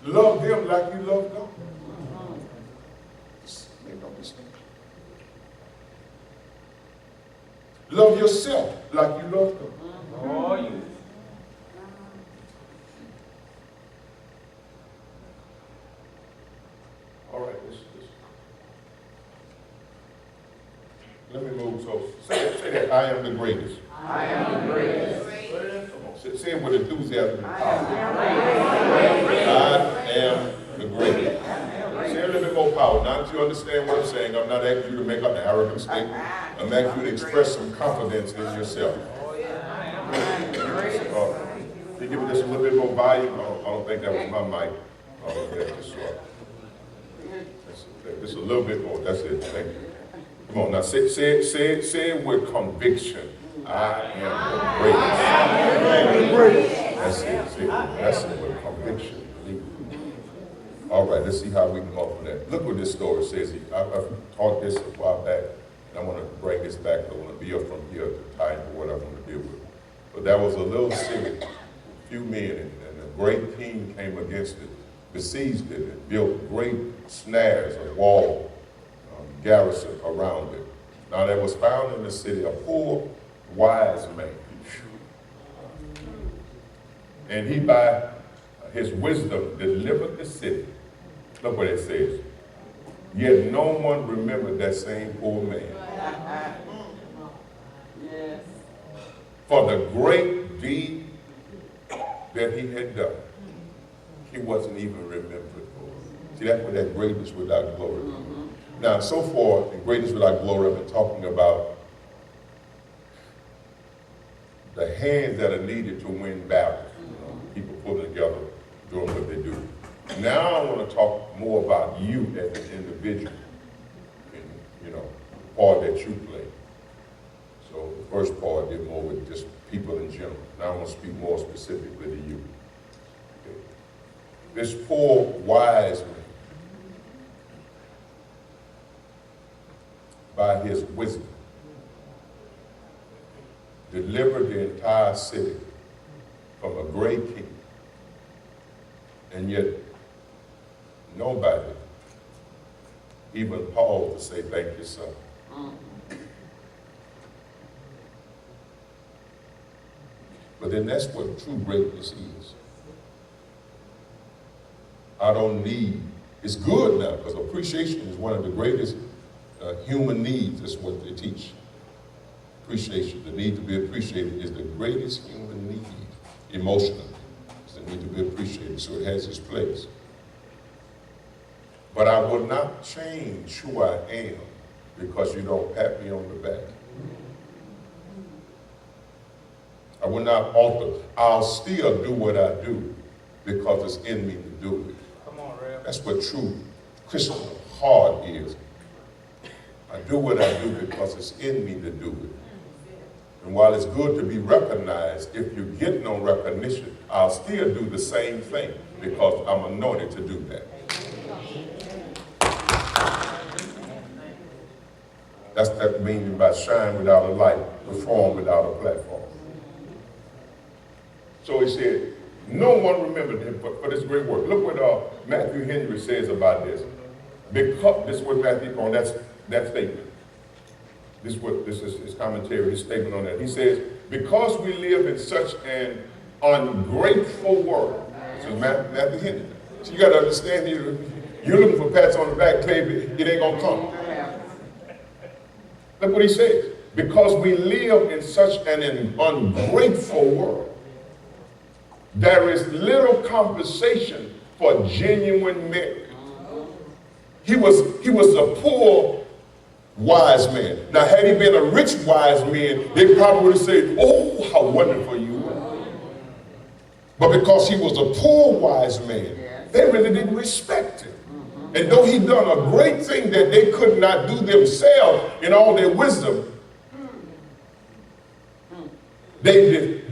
Love them like you love God. Just make no mistake. Love yourself like you love God. Oh, you. All right, let me move. So say that I am the greatest. I am the greatest. Come on, say it with enthusiasm. I am the greatest. Say a little bit more power. Now that you understand what I'm saying, I'm not asking you to make an arrogant statement. I'm asking you to express some confidence in yourself. You give it just a little bit more volume. I don't think that was my mic. Just a little bit more. That's it. Thank you. Come on now, say it with conviction. I am the greatest. That's it. That's it with conviction. All right, let's see how we can go from that. Look what this story says. I've taught this a while back, and I want to bring this back. I want to build from here to tie into what I want to deal with. But that was a little city, few men, and a great king came against it, besieged it, and built great snares, a wall, garrison around it. Now there was found in the city a poor, wise man. And he, by his wisdom, delivered the city. Look what it says. Yet no one remembered that same poor man. Yes. For the great deed that he had done. He wasn't even remembered for. See, that's what that greatness without glory. Now, so far, in greatness without glory, I've been talking about the hands that are needed to win battles. People pulling together, doing what they do. Now I want to talk more about you as an individual, and, the part that you play. So the first part did more with just people in general. Now I want to speak more specifically to you. Okay. This poor, wise man, by his wisdom, delivered the entire city from a great king. And yet, nobody even paused to say, thank you, son. But then that's what true greatness is. I don't need, it's good now, because appreciation is one of the greatest human needs. That's what they teach. Appreciation, the need to be appreciated, is the greatest human need, emotionally. It's the need to be appreciated, so it has its place. But I will not change who I am because you don't pat me on the back. I will not alter. I'll still do what I do because it's in me to do it. Come on, Rev. That's what true Christian heart is. I do what I do because it's in me to do it. And while it's good to be recognized, if you get no recognition, I'll still do the same thing because I'm anointed to do that. That's that meaning by shine without a light, perform without a platform. So he said, no one remembered him for this great work. Look what Matthew Henry says about this. Because this is what Matthew on that statement. This is his commentary, his statement on that. He says, because we live in such an ungrateful world. So Matthew Henry. So you got to understand, you're looking for pats on the back, baby, it ain't gonna come. Look what he says. Because we live in such an ungrateful world, there is little compensation for genuine merit. He was a poor wise man. Now, had he been a rich wise man, they probably would have said, oh, how wonderful you are. But because he was a poor wise man, they really didn't respect him. And though he done a great thing that they could not do themselves in all their wisdom, they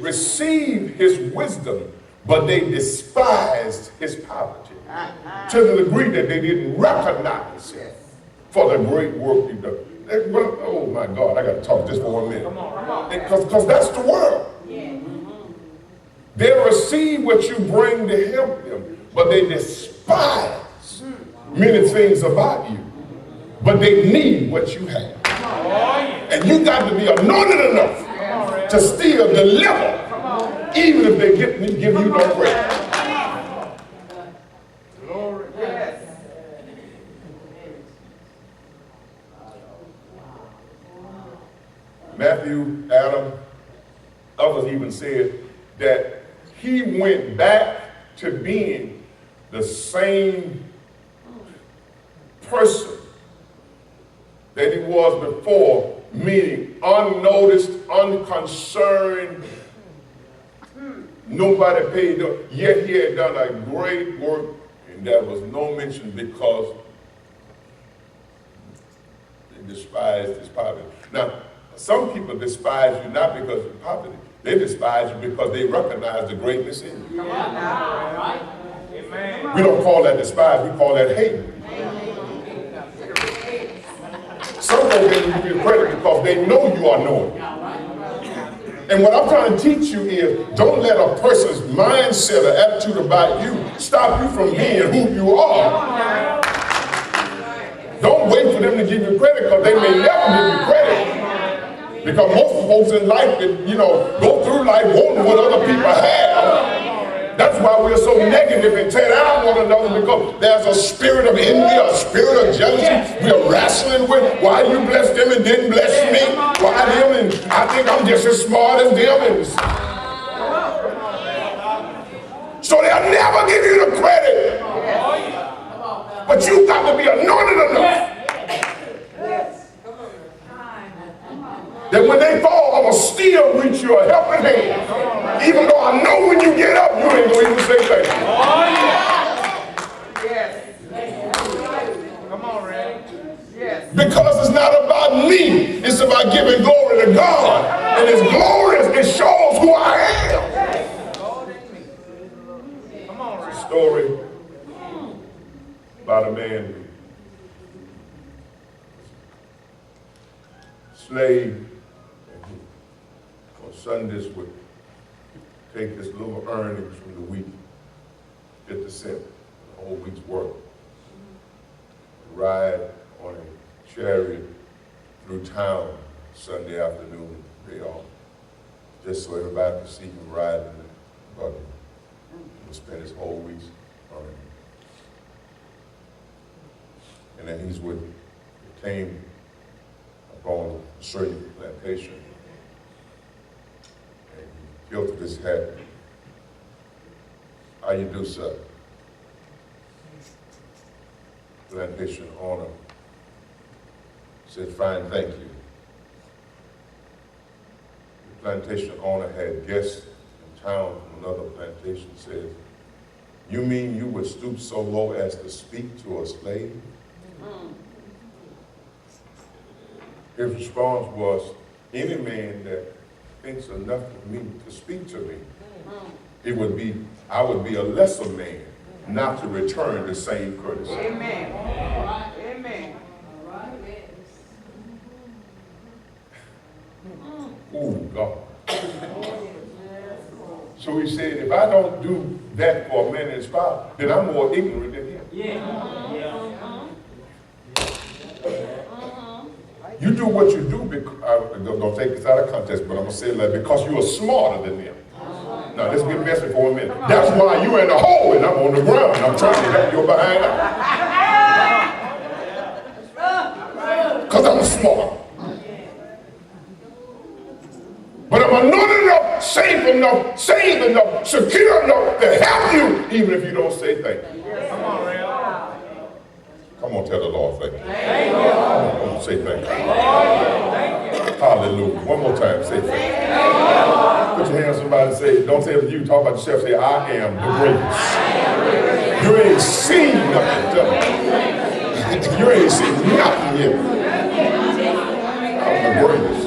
received his wisdom, but they despised his poverty to the degree that they didn't recognize him for the great work he done. Oh my God, I got to talk just for 1 minute. Because that's the world. There receive what you bring to help them, but they despise many things about you. But they need what you have. And you got to be anointed enough to still deliver, even if they give you no credit. Matthew, Adam, others even said that he went back to being the same person that he was before, meaning unnoticed, unconcerned, nobody paid him, yet he had done a great work, and there was no mention because they despised his poverty. Now, some people despise you not because of poverty. They despise you because they recognize the greatness in you. Come on now. Right? Amen. We don't call that despise, we call that hate. Some folks give you credit because they know you are known. And what I'm trying to teach you is, don't let a person's mindset or attitude about you stop you from being who you are. Don't wait for them to give you credit because they may never give you credit. Because most folks in life, go through life wanting what other people have. That's why we're so negative and tear down one another, because there's a spirit of envy, a spirit of jealousy we're wrestling with. Why you blessed them and didn't bless me? Why them and I think I'm just as smart as them? And so they'll never give you the credit. But you got to be anointed enough that when they fall, I'm going to still reach you a helping hand. Even though I know when you get up, you ain't going to even say thank you. Yes. Come on, Ray. Yes. Because it's not about me. It's about giving glory to God. And it's glorious. It shows who I am. Come on, Ray. Story about a man, slave, on Sundays would take his little earnings from the week, 50 cents, the whole week's work, ride on a chariot through town Sunday afternoon, day off, just so everybody could see him ride in the buggy. He would spend his whole week's earnings. And then he came upon a certain plantation, and he tilted his hat. How you do, sir? Plantation owner said, fine, thank you. The plantation owner had guests in town from another plantation, said, you mean you would stoop so low as to speak to a slave? His response was, any man that thinks enough of me to speak to me, I would be a lesser man not to return the same courtesy. Amen. Amen. Oh, God. So he said, if I don't do that for a man and his father, then I'm more ignorant than him. You do what you do, because, don't take this out of context, but I'm going to say it like, because you are smarter than them. Now, let's get messy for a minute. That's why you in the hole and I'm on the ground and I'm trying to help you behind out. Because I'm smart. But I'm anointed enough, saved enough, secure enough to help you, even if you don't say thank you. Come on, Ray. Come on, tell the Lord thank you. Thank you. Come on, say thank you. Thank you. Hallelujah. One more time, say thank you. Put your hands on somebody and say, don't tell you, talk about yourself, say, I am the greatest. You ain't seen nothing. You ain't seen nothing yet. I'm the greatest.